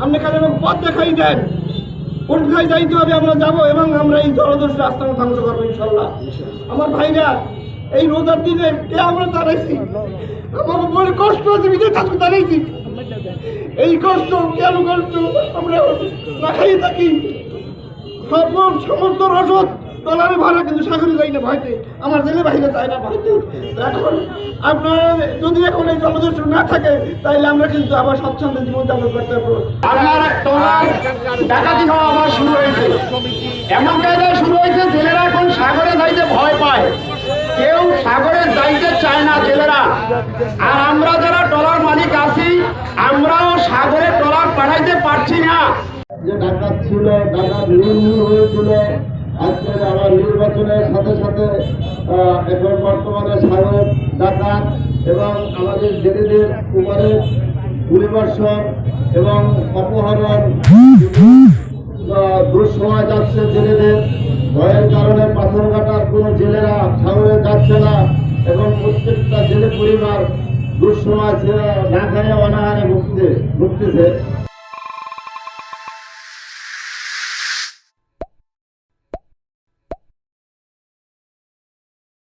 আপনি খালি আমাকে পথ দেখাই দেন, কোনখানে যাইতে হবে আমরা যাবো এবং আমরা এই জলদস্যু আস্তানা ধ্বংস করবো ইনশাল্লাহ। আমার ভাইরা এই রোজার দিনে কে আমরা দাঁড়াইছি, আমার বড় কষ্ট আছে বিদেশ থাকতে দাঁড়াইছি, এই কষ্ট কেন কষ্ট আমরা না খাই থাকি। সমস্ত রসদ ডলারে ভাড়া কিন্তু সাগরে যাই না ভয়তে, আমার জেলে বাহিরে যায় না ভয়তে। এখন আপনারা যদি এখন এই জলদস্যু না থাকে তাহলে আমরা কিন্তু আবার স্বচ্ছন্দে জীবনযাপন করতে পারবো। আপনার ট্রলার ডাকাতি হওয়া আবার শুরু হয়েছে, এমন কায়দায় শুরু হয়েছে জেলেরা এখন সাগরে যাইতে ভয় পায়, কেউ সাগরে যাইতে চায় না জেলেরা। আর আমরা যারা ট্রলার মালিক আছি আমরাও সাগরে ট্রলার পাঠাইতে পারছি না। যে ডাকাত ছিল, ডাকাত নির্মূল হয়েছিল, আজকে আবার নির্বাচনের সাথে সাথে এখন বর্তমানে সাগরের ডাকাত এবং আমাদের জেলেদের উপরে গুলিবর্ষণ এবং অপহরণ দুঃসময় যাচ্ছে জেলেদের। ভয়ের কারণে পাথরঘাটার কোনো জেলেরা সাগরে যাচ্ছে না এবং প্রত্যেকটা জেলে পরিবার দুঃসময় না খায় অনাহারে ভুগতেছে।